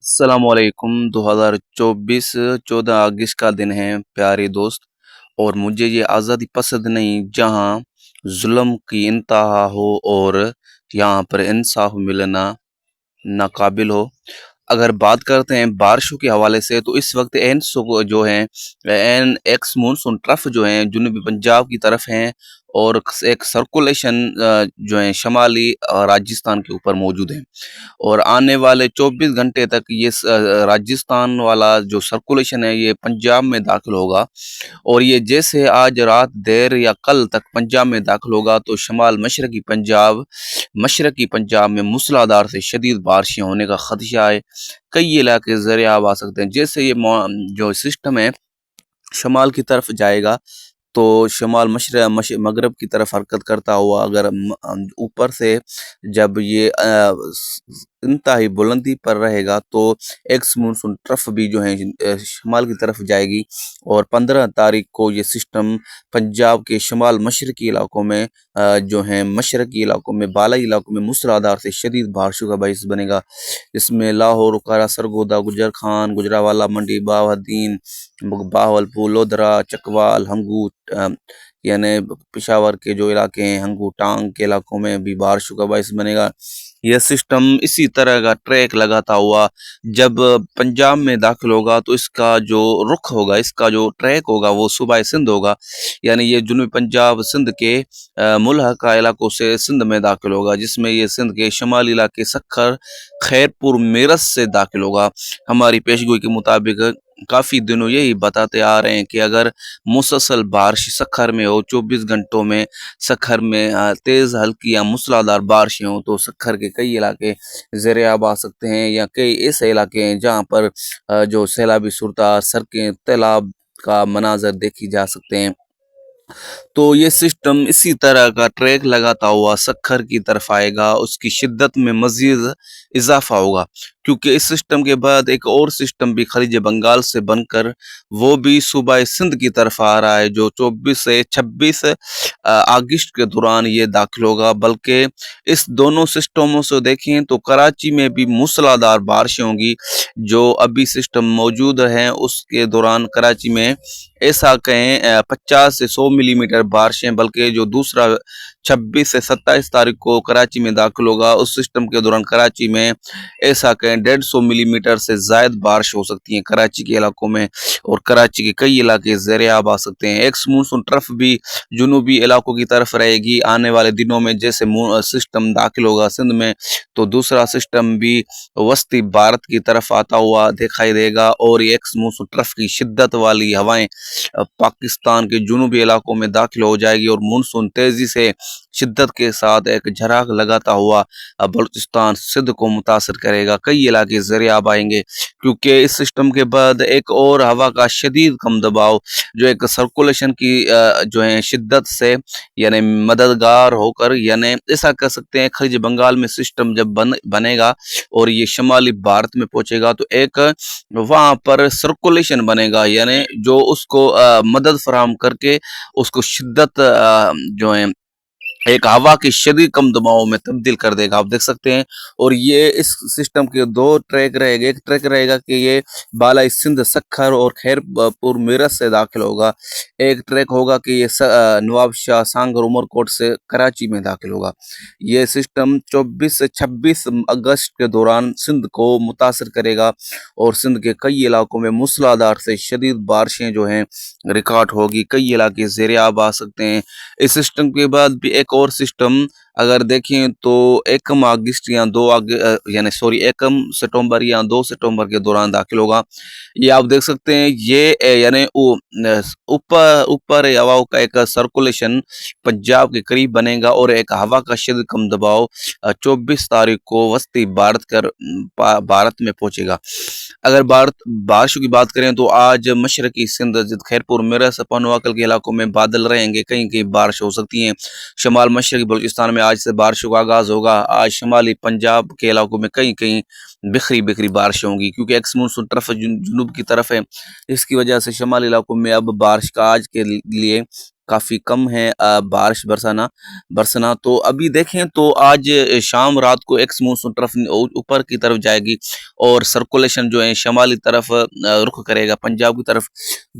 السلام علیکم 2024 14 اگست کا دن ہے پیارے دوست، اور مجھے یہ آزادی پسند نہیں جہاں ظلم کی انتہا ہو اور یہاں پر انصاف ملنا ناقابل ہو۔ اگر بات کرتے ہیں بارشوں کے حوالے سے تو اس وقت جو ہیں ایکس مونسون ٹرف جو ہیں جنوبی پنجاب کی طرف ہیں، اور ایک سرکولیشن جو ہیں شمالی راجستھان کے اوپر موجود ہیں، اور آنے والے 24 گھنٹے تک یہ راجستھان والا جو سرکولیشن ہے یہ پنجاب میں داخل ہوگا، اور یہ جیسے آج رات دیر یا کل تک پنجاب میں داخل ہوگا تو شمال مشرقی پنجاب میں موسلادھار سے شدید بارشیں ہونے کا خدشہ ہے۔ کئی علاقے زیر آب آ سکتے ہیں۔ جیسے یہ جو سسٹم ہے شمال کی طرف جائے گا تو شمال مغرب کی طرف حرکت کرتا ہوا اگر اوپر سے جب یہ انتہائی بلندی پر رہے گا تو ایکس مونسون ٹرف بھی جو ہے شمال کی طرف جائے گی، اور 15 تاریخ کو یہ سسٹم پنجاب کے شمال مشرقی علاقوں میں جو ہیں مشرقی علاقوں میں بالائی علاقوں میں موسلادھار سے شدید بارشوں کا باعث بنے گا۔ اس میں لاہور، اوکارا، سرگودا، گجر خان، گجرانوالہ، منڈی، باہدین، باہولپور، لودھرا، چکوال، ہنگو یعنی پشاور کے جو علاقے ہیں ہنگو ٹانگ کے علاقوں میں بھی بارشوں کا باعث بنے گا۔ یہ سسٹم اسی طرح کا ٹریک لگاتا ہوا جب پنجاب میں داخل ہوگا تو اس کا جو رخ ہوگا، اس کا جو ٹریک ہوگا وہ صوبہ سندھ ہوگا، یعنی یہ جنوبی پنجاب سندھ کے ملحقہ علاقوں سے سندھ میں داخل ہوگا، جس میں یہ سندھ کے شمالی علاقے سکھر، خیرپور، میرٹھ سے داخل ہوگا۔ ہماری پیشگوئی کے مطابق کافی دنوں یہی بتاتے آ رہے ہیں کہ اگر مسلسل بارش سکھر میں ہو 24 گھنٹوں میں، سکھر میں تیز ہلکی یا موسلادھار بارشیں ہوں تو سکھر کے کئی علاقے زیر آب آ سکتے ہیں، یا کئی ایسے علاقے ہیں جہاں پر جو سیلابی صورتحال، سڑکیں تیلاب کا مناظر دیکھی جا سکتے ہیں۔ تو یہ سسٹم اسی طرح کا ٹریک لگاتا ہوا سکھر کی طرف آئے گا، اس کی شدت میں مزید اضافہ ہوگا، کیونکہ اس سسٹم کے بعد ایک اور سسٹم بھی خلیج بنگال سے بن کر وہ بھی صوبہ سندھ کی طرف آ رہا ہے، جو 24 سے 26 اگست کے دوران یہ داخل ہوگا۔ بلکہ اس دونوں سسٹموں سے دیکھیں تو کراچی میں بھی موسلادھار بارشیں ہوں گی، جو ابھی سسٹم موجود ہیں اس کے دوران کراچی میں ایسا کہیں 50 سے 100 ملی میٹر بارشیں، بلکہ جو دوسرا 26 سے 27 تاریخ کو کراچی میں داخل ہوگا اس سسٹم کے دوران کراچی میں ایسا کہیں 150 ملی میٹر سے زائد بارش ہو سکتی ہیں کراچی کے علاقوں میں، اور کراچی کے کئی علاقے زیر آب آ سکتے ہیں۔ ایکس مونسون ٹرف بھی جنوبی علاقوں کی طرف رہے گی آنے والے دنوں میں، جیسے سسٹم داخل ہوگا سندھ میں تو دوسرا سسٹم بھی وسطی بھارت کی طرف آتا ہوا دکھائی دے گا، اور ایکس مونسون ٹرف کی شدت والی ہوائیں پاکستان کے جنوبی علاقوں میں داخل ہو جائے گی، اور مونسون تیزی سے شدت کے ساتھ ایک جھراگ لگاتا ہوا بلوچستان سندھ کو متاثر کرے گا۔ کئی علاقے زیر آب آئیں گے، کیونکہ اس سسٹم کے بعد ایک اور ہوا کا شدید کم دباؤ جو ایک سرکولیشن کی جو ہے شدت سے یعنی مددگار ہو کر، یعنی ایسا کہہ سکتے ہیں خلیج بنگال میں سسٹم جب بنے گا اور یہ شمالی بھارت میں پہنچے گا تو ایک وہاں پر سرکولیشن بنے گا، یعنی جو اس کو مدد فراہم کر کے اس کو شدت جو ہے ایک ہوا کی شدید کم دباؤ میں تبدیل کر دے گا، آپ دیکھ سکتے ہیں۔ اور یہ اس سسٹم کے دو ٹریک رہے گا، ایک ٹریک رہے گا کہ یہ بالائی سندھ، سکھر اور خیرپور، میرٹھ سے داخل ہوگا، ایک ٹریک ہوگا کہ یہ نواب شاہ، سانگھر، عمرکوٹ سے کراچی میں داخل ہوگا۔ یہ سسٹم 24 سے 26 اگست کے دوران سندھ کو متاثر کرے گا، اور سندھ کے کئی علاقوں میں موسلادھار سے شدید بارشیں جو ہیں ریکارڈ ہوگی، کئی علاقے زیر آب آ سکتے ہیں۔ اس سسٹم کے بعد بھی ایک اور سسٹم اگر دیکھیں تو 1 اگست یا 1 ستمبر یا 2 ستمبر کے دوران داخل ہوگا۔ یہ آپ دیکھ سکتے ہیں، یہ یعنی اوپر ہواؤں کا ایک سرکولیشن پنجاب کے قریب بنے گا، اور ایک ہوا کا شدید کم دباؤ 24 تاریخ کو وسطی بھارت میں پہنچے گا۔ اگر بارشوں کی بات کریں تو آج مشرقی سندھ، خیرپور، میرٹھ، پنواکل کے علاقوں میں بادل رہیں گے، کہیں کہیں بارش ہو سکتی ہیں۔ شمال مشرقی بلوچستان میں آج سے بارشوں کا آغاز ہوگا۔ آج شمالی پنجاب کے علاقوں میں کہیں کہیں بکھری بارشیں ہوں گی، کیونکہ ایکس مونسون طرف جنوب کی طرف ہے، اس کی وجہ سے شمالی علاقوں میں اب بارش کا آج کے لیے کافی کم ہے بارش برسنا. تو ابھی دیکھیں تو آج شام رات کو ایکس مونسون طرف اوپر کی طرف جائے گی اور سرکولیشن جو ہے شمالی طرف رخ کرے گا پنجاب کی طرف.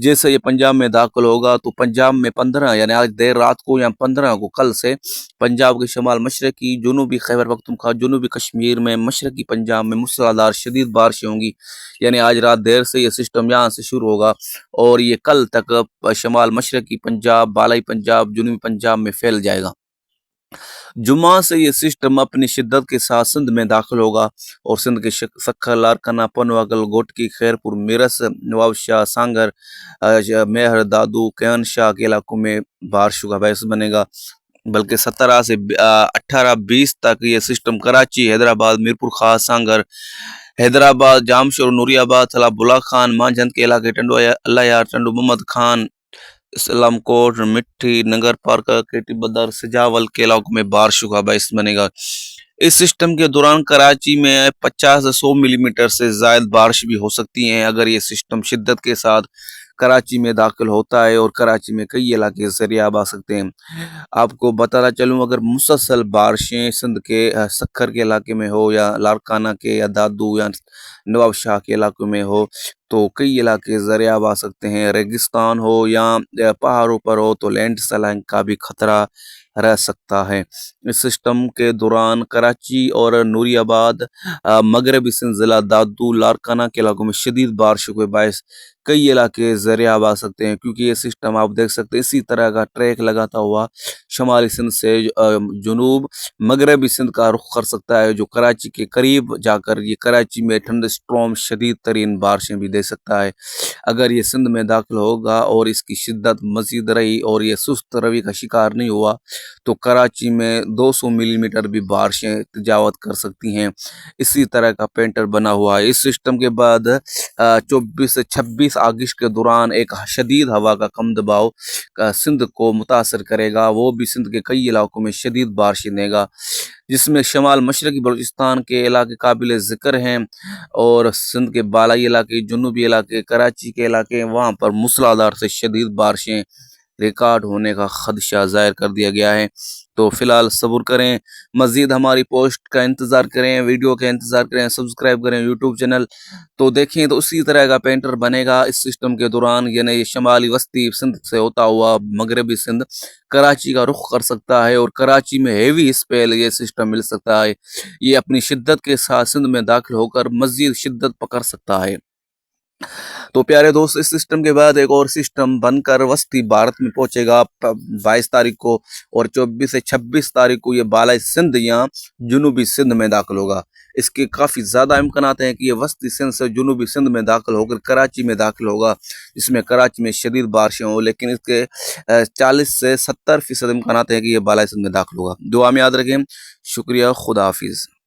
جیسے یہ پنجاب میں داخل ہوگا تو پنجاب میں 15 یعنی آج دیر رات کو یا 15 کو کل سے پنجاب کے شمال مشرقی جنوبی خیبر پختونخوا جنوبی کشمیر میں مشرقی پنجاب میں موسلادھار شدید بارشیں ہوں گی. یعنی آج رات دیر سے یہ سسٹم یہاں سے شروع ہوگا اور یہ کل تک شمال مشرقی پنجاب بالائی پنجاب جنوبی پنجاب میں پھیل جائے گا. جمعہ سے یہ سسٹم اپنی شدت کے ساتھ سندھ میں داخل ہوگا اور سندھ کے سکھر لارکانہ پنواگل گوٹکی خیرپور میرس نواب شاہ سانگر مہر دادو کیان شاہ کے علاقوں میں بارشوں کا باعث بنے گا. بلکہ 17 سے 18-20 تک یہ سسٹم کراچی حیدرآباد میرپور خاص سانگر حیدرآباد جامشور نوری آباد تھلا بلا خان مانجھند کے علاقے ٹنڈو اللہ یار ٹنڈو محمد خان اسلام کوٹ مٹھی نگر پارک کیٹی بدر سجاول کے علاقوں میں بارشوں کا باعث بنے گا. اس سسٹم کے دوران کراچی میں 50 سے 100 ملی میٹر سے زائد بارش بھی ہو سکتی ہیں اگر یہ سسٹم شدت کے ساتھ کراچی میں داخل ہوتا ہے اور کراچی میں کئی علاقے ذریعہ آ سکتے ہیں. آپ کو بتاتا چلوں اگر مسلسل بارشیں سندھ کے سکھر کے علاقے میں ہو یا لارکانہ کے یا دادو یا نواب شاہ کے علاقوں میں ہو تو کئی علاقے ذریعہ آ سکتے ہیں. ریگستان ہو یا پہاڑوں پر ہو تو لینڈ سلائڈنگ کا بھی خطرہ رہ سکتا ہے. اس سسٹم کے دوران کراچی اور نوری آباد مغربی سندھ ضلع دادو لارکانہ کے علاقوں میں شدید بارشوں کے باعث کئی علاقے ذریعہ آ سکتے ہیں کیونکہ یہ سسٹم آپ دیکھ سکتے ہیں اسی طرح کا ٹریک لگاتا ہوا شمالی سندھ سے جنوب مغربی سندھ کا رخ کر سکتا ہے جو کراچی کے قریب جا کر یہ کراچی میں ٹھنڈ اسٹارم شدید ترین بارشیں بھی دے سکتا ہے. اگر یہ سندھ میں داخل ہوگا اور اس کی شدت مزید رہی اور یہ سست روی کا شکار نہیں ہوا تو کراچی میں 200 ملی میٹر بھی بارشیں تجاوز کر سکتی ہیں. اسی طرح کا پینٹر بنا ہوا ہے. اس سسٹم کے بعد 24 سے 26 اگست کے دوران ایک شدید ہوا کا کم دباؤ سندھ کو متاثر کرے گا. وہ بھی سندھ کے کئی علاقوں میں شدید بارشیں دے گا جس میں شمال مشرقی بلوچستان کے علاقے قابل ذکر ہیں اور سندھ کے بالائی علاقے جنوبی علاقے کراچی کے علاقے وہاں پر موسلادھار سے شدید بارشیں ریکارڈ ہونے کا خدشہ ظاہر کر دیا گیا ہے. تو فی الحال صبر کریں مزید ہماری پوسٹ کا انتظار کریں ویڈیو کا انتظار کریں سبسکرائب کریں یوٹیوب چینل تو دیکھیں تو اسی طرح کا پینٹر بنے گا اس سسٹم کے دوران. یعنی یہ شمالی وسطی سندھ سے ہوتا ہوا مغربی سندھ کراچی کا رخ کر سکتا ہے اور کراچی میں ہیوی اسپیل یہ سسٹم مل سکتا ہے. یہ اپنی شدت کے ساتھ سندھ میں داخل ہو کر مزید شدت پکڑ سکتا ہے. تو پیارے دوست اس سسٹم کے بعد ایک اور سسٹم بن کر وسطی بھارت میں پہنچے گا 22 تاریخ کو اور 24 سے 26 تاریخ کو یہ بالائی سندھ یا جنوبی سندھ میں داخل ہوگا. اس کے کافی زیادہ امکانات ہیں کہ یہ وسطی سندھ سے جنوبی سندھ میں داخل ہو کر کراچی میں داخل ہوگا جس میں کراچی میں شدید بارشیں ہوں لیکن اس کے 40 سے 70% امکانات ہیں کہ یہ بالائی سندھ میں داخل ہوگا. دعا میں یاد رکھیں. شکریہ. خدا حافظ.